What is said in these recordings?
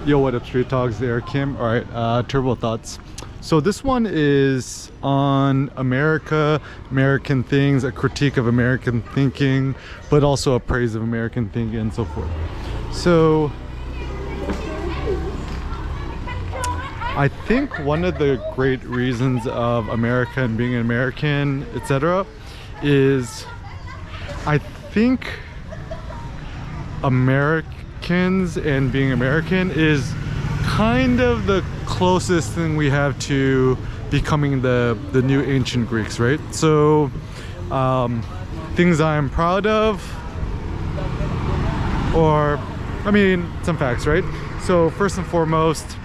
Yo, what up, Street Talks there, Kim? All right, Turbo Thoughts. So this one is on America, American things, a critique of American thinking, but also a praise of American thinking and so forth. So I think one of the great reasons of America and being an American, etc., is I think Americans and being American is kind of the closest thing we have to becoming the new ancient Greeks, right? So things I'm proud of, or I mean some facts, right? So first and foremost,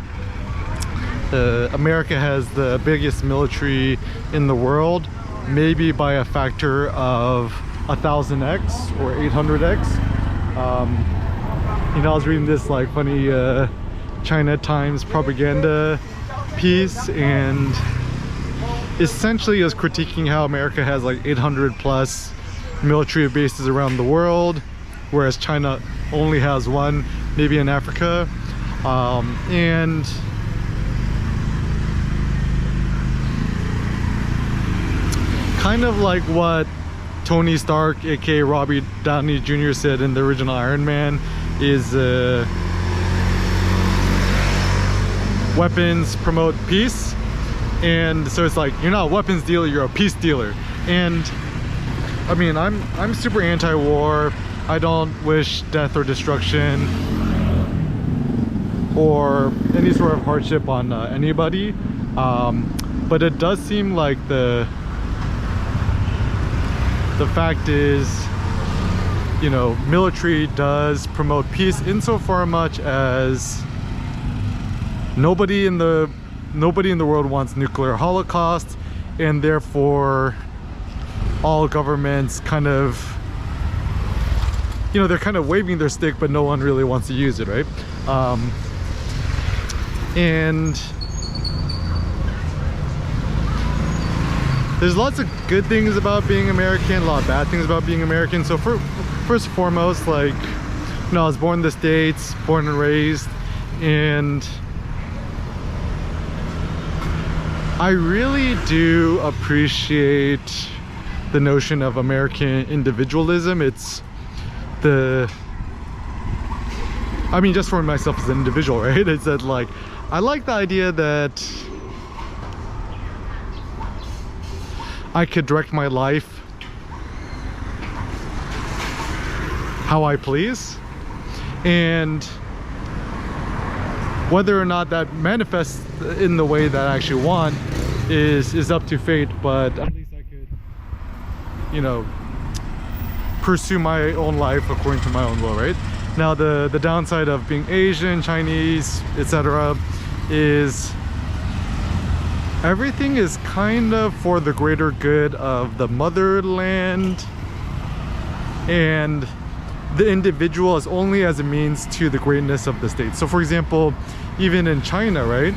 America has the biggest military in the world, maybe by a factor of 1000x or 800x. You know, I was reading this like funny China Times propaganda piece, and essentially is critiquing how America has like 800 plus military bases around the world, whereas China only has one, maybe in Africa. And kind of like what Tony Stark, aka Robbie Downey Jr. said in the original Iron Man, is weapons promote peace. And so it's like, you're not a weapons dealer, you're a peace dealer. And I mean, I'm super anti-war. I don't wish death or destruction or any sort of hardship on anybody, but it does seem like the fact is, you know, military does promote peace insofar much as nobody in the world wants nuclear holocaust, and therefore all governments kind of, you know, they're kind of waving their stick, but no one really wants to use it, right? And there's lots of good things about being American, a lot of bad things about being American. So first and foremost, like, you know, I was born in the States, born and raised, and I really do appreciate the notion of American individualism. It's I mean, just for myself as an individual, right? It's that, like, I like the idea that I could direct my life how I please, and whether or not that manifests in the way that I actually want is up to fate, but at least I could, you know, pursue my own life according to my own will, right? Now the downside of being Asian, Chinese, etc. is everything is kind of for the greater good of the motherland, and the individual is only as a means to the greatness of the state. So for example, even in China, right?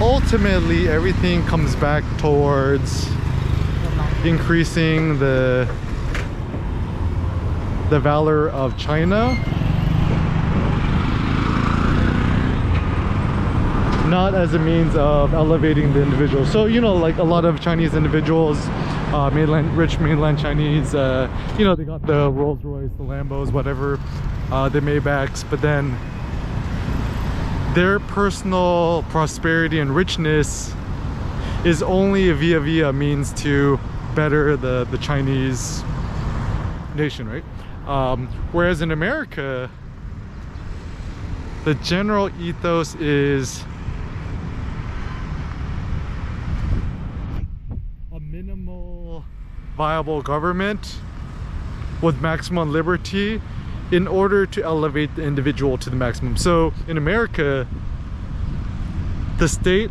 Ultimately, everything comes back towards increasing the valor of China, not as a means of elevating the individual. So, you know, like a lot of Chinese individuals, rich mainland Chinese, you know, they got the Rolls Royce, the Lambos, whatever, the Maybachs, but then their personal prosperity and richness is only via means to better the Chinese nation, right? Whereas in America, the general ethos is a minimal viable government with maximum liberty in order to elevate the individual to the maximum. So in America, the state,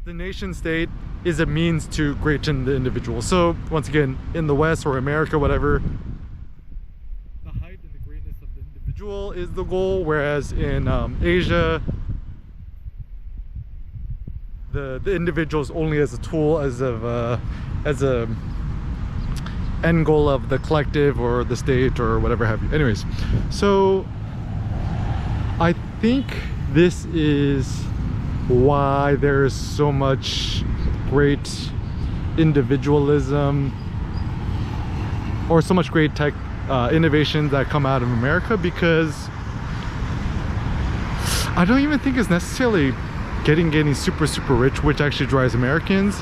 the nation state, is a means to greaten the individual. So once again, in the West or America, whatever, the height and the greatness of the individual is the goal, whereas in Asia, the individual is only as a tool, as a end goal of the collective or the state or whatever have you. Anyways, so I think this is why there's so much great individualism or so much great tech innovations that come out of America, because I don't even think it's necessarily getting super rich which actually drives Americans.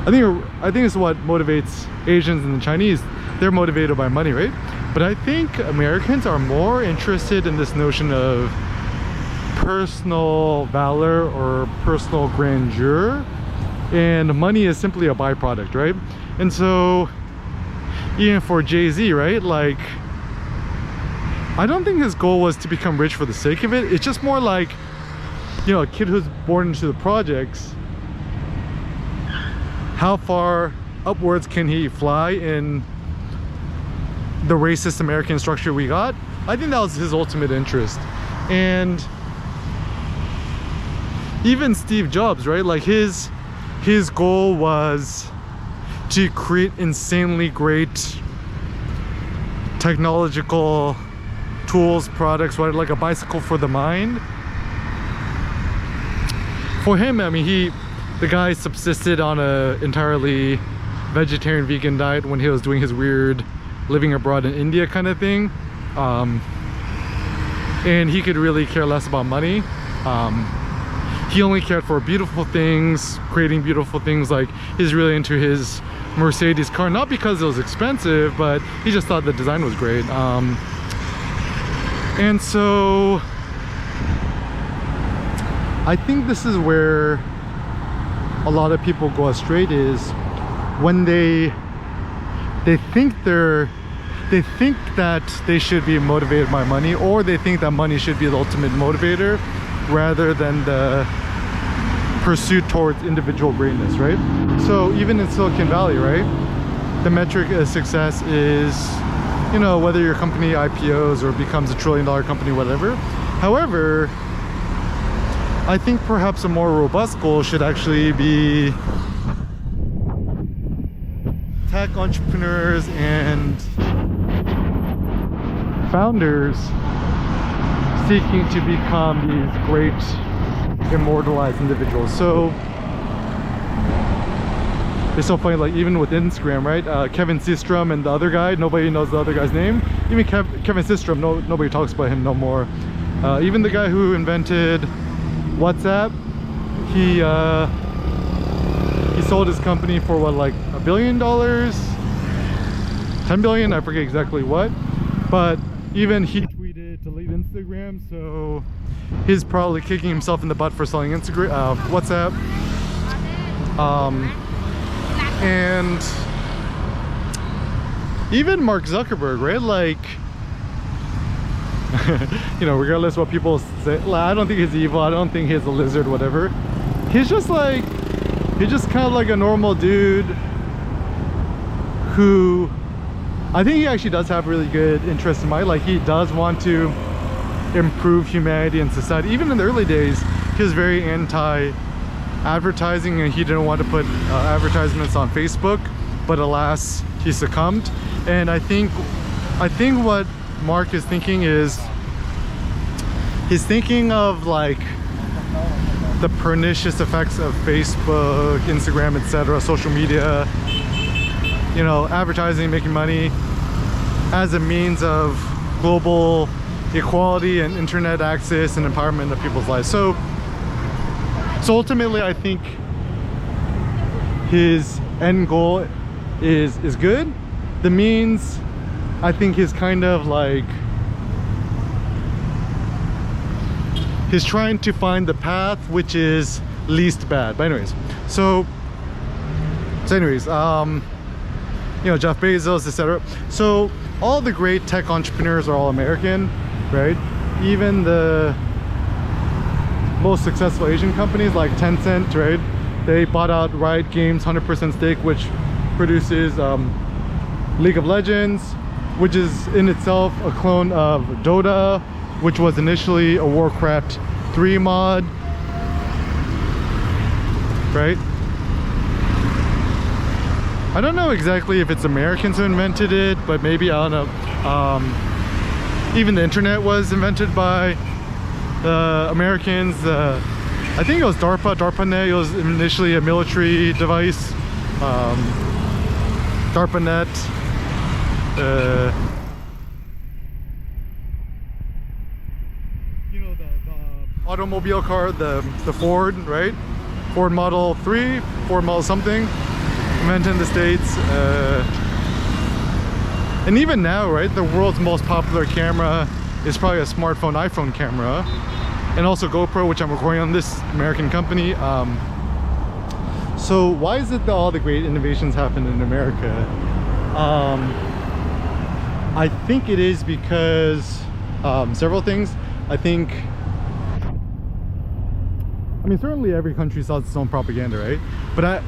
I think it's what motivates Asians and the Chinese. They're motivated by money, right? But I think Americans are more interested in this notion of personal valor or personal grandeur, and money is simply a byproduct, right? And so even for Jay-Z, right, like I don't think his goal was to become rich for the sake of it. It's just more like, you know, a kid who's born into the projects, how far upwards can he fly in the racist American structure we got? I think that was his ultimate interest. And even Steve Jobs, right, like his goal was to create insanely great technological tools, products, what, like a bicycle for the mind. For him, I mean, the guy subsisted on a entirely vegetarian vegan diet when he was doing his weird living abroad in India kind of thing, and he could really care less about money. He only cared for beautiful things, creating beautiful things. Like he's really into his Mercedes car, not because it was expensive, but he just thought the design was great. And so I think this is where a lot of people go astray, is when they think that they should be motivated by money, or they think that money should be the ultimate motivator rather than the pursuit towards individual greatness, right? So even in Silicon Valley, right, the metric of success is, you know, whether your company IPOs or becomes $1 trillion company, whatever. However, I think perhaps a more robust goal should actually be tech entrepreneurs and founders seeking to become these great immortalized individuals. So it's so funny, like even with Instagram, right, Kevin Systrom and the other guy, nobody knows the other guy's name. Even Kevin Systrom, nobody talks about him no more. Even the guy who invented WhatsApp, he sold his company for what, like $1 billion, 10 billion, I forget exactly what. But even he tweeted to leave Instagram, so he's probably kicking himself in the butt for selling WhatsApp. And even Mark Zuckerberg, right, like you know, regardless what people say, like, I don't think he's evil, I don't think he's a lizard, whatever. He's just kind of like a normal dude who, I think he actually does have really good interests in mind. Like he does want to improve humanity and society. Even in the early days, he was very anti-advertising, and he didn't want to put advertisements on Facebook, but alas, he succumbed. And I think what Mark is thinking is, he's thinking of like the pernicious effects of Facebook, Instagram, etc., social media, you know, advertising, making money as a means of global equality and internet access and empowerment of people's lives. So ultimately, I think his end goal is good. The means, I think, is kind of like he's trying to find the path which is least bad. But anyways, so anyways, you know, Jeff Bezos, etc. So all the great tech entrepreneurs are all American, right? Even the most successful Asian companies like Tencent, right? They bought out Riot Games 100% stake, which produces League of Legends, which is in itself a clone of Dota, which was initially a Warcraft 3 mod, right? I don't know exactly if it's Americans who invented it, but maybe, I don't know. Even the internet was invented by the Americans. I think it was DARPANet. It was initially a military device. DARPANet. You know, the automobile car, the Ford, right? Ford Model 3, Ford Model something, invented in the States. And even now, right, the world's most popular camera is probably a smartphone iPhone camera, and also GoPro, which I'm recording on this American company. So why is it that all the great innovations happen in America? I think it is because several things. I mean, certainly every country sells its own propaganda, right? But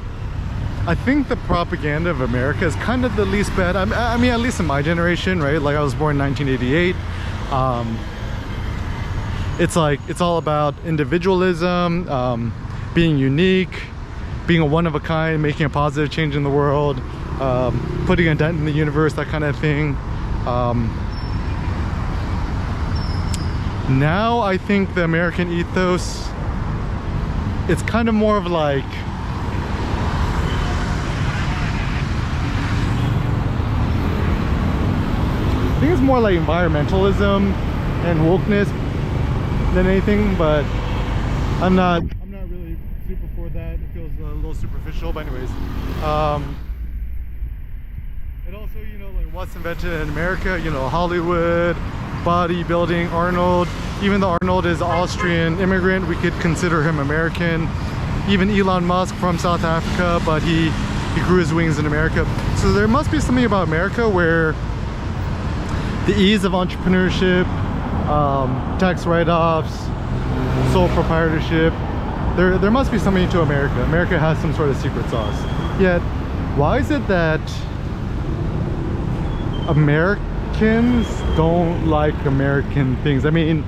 I think the propaganda of America is kind of the least bad. I mean, at least in my generation, right? Like, I was born in 1988. It's like, it's all about individualism, being unique, being a one of a kind, making a positive change in the world, putting a dent in the universe, that kind of thing. Now I think the American ethos, it's kind of more of like, I think it's more like environmentalism and wokeness than anything, but I'm not really super for that. It feels a little superficial, but anyways, and also, you know, like what's invented in America, you know, Hollywood, bodybuilding, Arnold. Even though Arnold is Austrian immigrant, we could consider him American. Even Elon Musk from South Africa, but he grew his wings in America. So there must be something about America where the ease of entrepreneurship, tax write-offs, sole proprietorship, there must be something to America. America has some sort of secret sauce. Yet, why is it that Americans don't like American things? I mean,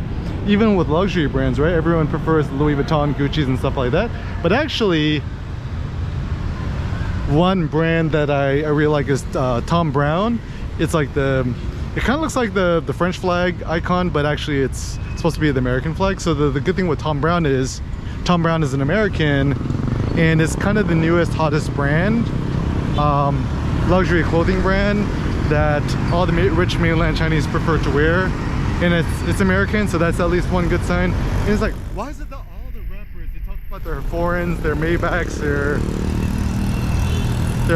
even with luxury brands, right? Everyone prefers Louis Vuitton, Gucci's and stuff like that. But actually, one brand that I really like is Thom Browne. It's like it kind of looks like the French flag icon, but actually it's supposed to be the American flag. So the good thing with Thom Browne is an American, and it's kind of the newest, hottest brand, luxury clothing brand that all the rich mainland Chinese prefer to wear. And it's American, so that's at least one good sign. And it's like, why is it that all the rappers, they talk about their foreigns, their Maybachs, their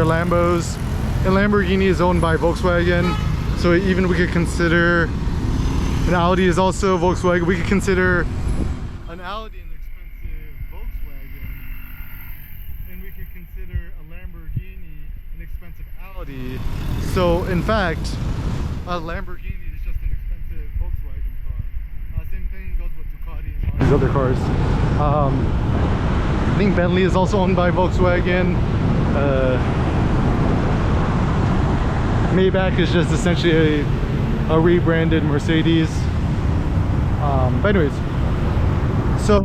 Lambos, and Lamborghini is owned by Volkswagen, so even we could consider an Audi is also Volkswagen. We could consider an Audi an expensive Volkswagen, and we could consider a Lamborghini an expensive Audi. So in fact, a Lamborghini is just an expensive Volkswagen car. Same thing goes with Ducati and all these other cars. I think Bentley is also owned by Volkswagen. Maybach is just essentially a rebranded Mercedes. But anyways, so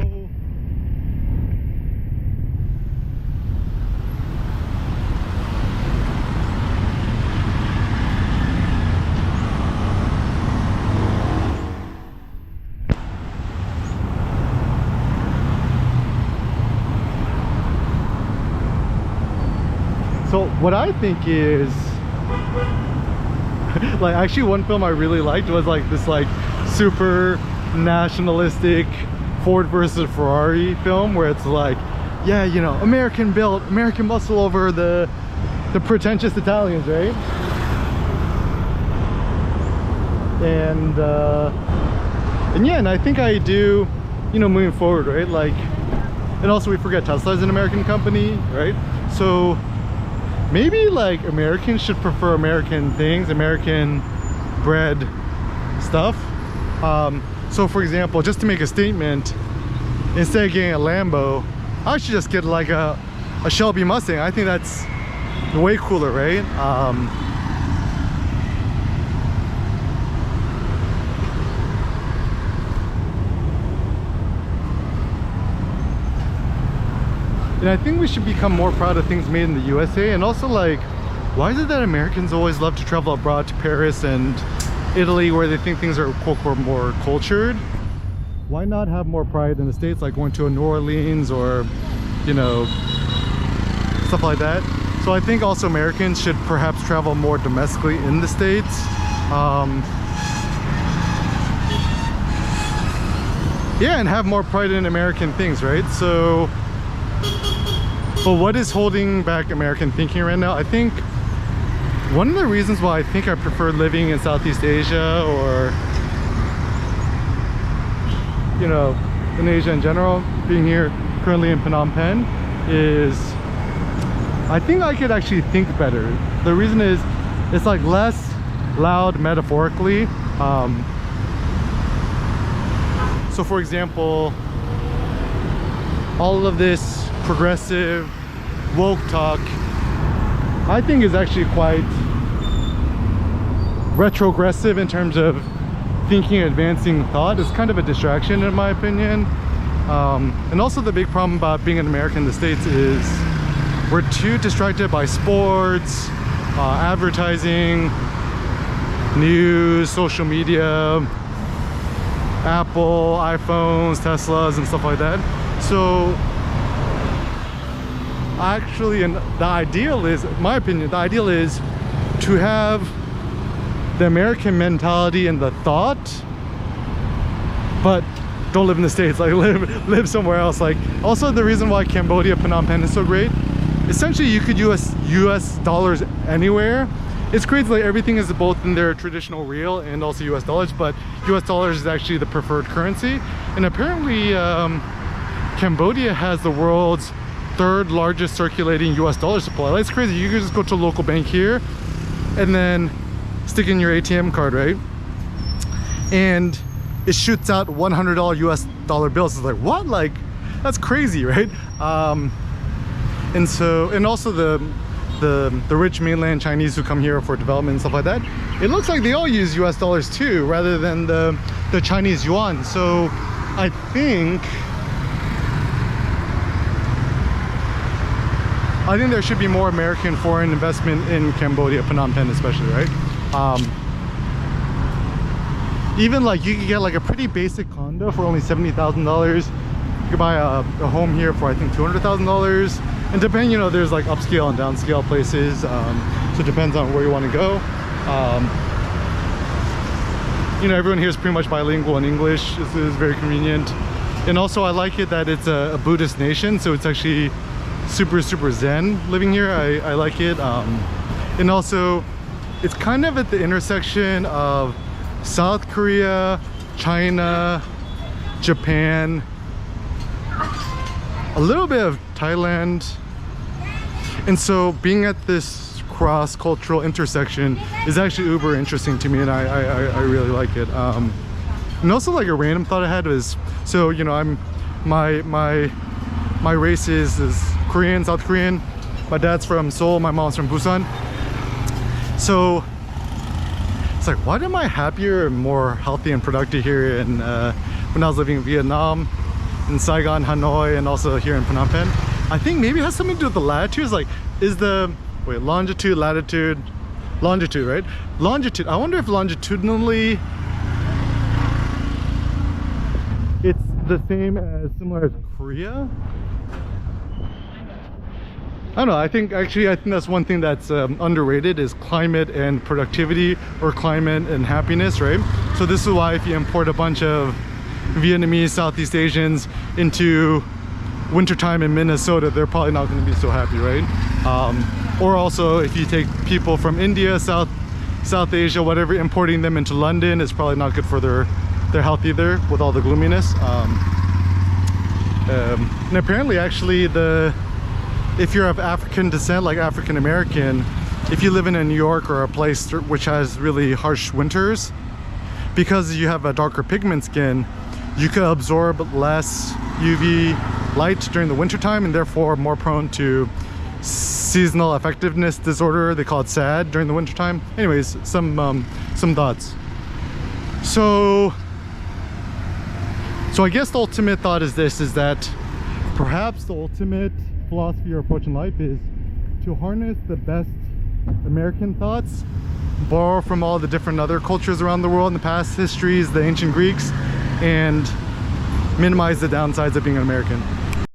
what I think is, like, actually one film I really liked was like this like super nationalistic Ford versus Ferrari film, where it's like, yeah, you know, American built, American muscle over the pretentious Italians, right? And yeah, and I think I do, you know, moving forward, right? Like, and also we forget Tesla's an American company, right? So maybe like Americans should prefer American things, American bred stuff. So for example, just to make a statement, instead of getting a Lambo, I should just get like a Shelby Mustang. I think that's way cooler, right? And I think we should become more proud of things made in the USA, and also like why is it that Americans always love to travel abroad to Paris and Italy, where they think things are quote more cultured? Why not have more pride in the States, like going to a New Orleans or, you know, stuff like that? So I think also Americans should perhaps travel more domestically in the States. Yeah, and have more pride in American things, right? So, but what is holding back American thinking right now? I think one of the reasons why I think I prefer living in Southeast Asia, or, you know, in Asia in general, being here currently in Phnom Penh, is I think I could actually think better. The reason is it's like less loud metaphorically. So for example, all of this progressive woke talk I think is actually quite retrogressive in terms of thinking, advancing thought. It's kind of a distraction in my opinion. And also the big problem about being an American in the States is we're too distracted by sports, advertising, news, social media, Apple, iPhones, Teslas, and stuff like that. So actually, and the ideal is, in my opinion, the ideal is to have the American mentality and the thought, but don't live in the States, like live somewhere else. Like, also the reason why Cambodia, Phnom Penh is so great, essentially you could use US dollars anywhere. It's crazy, like everything is both in their traditional real and also US dollars, but US dollars is actually the preferred currency. And apparently Cambodia has the world's third largest circulating US dollar supply. That's crazy. You can just go to a local bank here and then stick in your ATM card, right? And it shoots out $100 US dollar bills. It's like, what? Like, that's crazy, right? And so, and also the rich mainland Chinese who come here for development and stuff like that, it looks like they all use US dollars too, rather than the Chinese yuan. So I think there should be more American foreign investment in Cambodia, Phnom Penh especially, right? Even like you could get like a pretty basic condo for only $70,000. You could buy a home here for I think $200,000. And depending, you know, there's like upscale and downscale places. So it depends on where you want to go. You know, everyone here is pretty much bilingual in English. This is very convenient. And also I like it that it's a Buddhist nation, so it's actually super zen living here. I like it. And also it's kind of at the intersection of South Korea, China, Japan, a little bit of Thailand. And so being at this cross-cultural intersection is actually uber interesting to me, and I really like it. And also, like, a random thought I had was, so, you know, my race is Korean, South Korean. My dad's from Seoul, my mom's from Busan. So it's like, why am I happier and more healthy and productive here in when I was living in Vietnam, in Saigon, Hanoi, and also here in Phnom Penh? I think maybe it has something to do with the latitudes. Like, is the longitude, latitude, longitude, right? Longitude. I wonder if longitudinally it's the same as similar as Korea. I don't know. I think that's one thing that's underrated is climate and productivity, or climate and happiness, right? So this is why if you import a bunch of Vietnamese, Southeast Asians into wintertime in Minnesota, they're probably not going to be so happy, right? Or also if you take people from India, South Asia, whatever, importing them into London is probably not good for their health either, with all the gloominess. And apparently actually if you're of African descent, like African American, if you live in New York or a place which has really harsh winters, because you have a darker pigment skin, you could absorb less UV light during the winter time, and therefore more prone to seasonal affectiveness disorder. They call it SAD during the winter time. Anyways, some thoughts. So I guess the ultimate thought is this, is that perhaps the ultimate philosophy or approach in life is to harness the best American thoughts, borrow from all the different other cultures around the world in the past histories, the ancient Greeks, and minimize the downsides of being an American.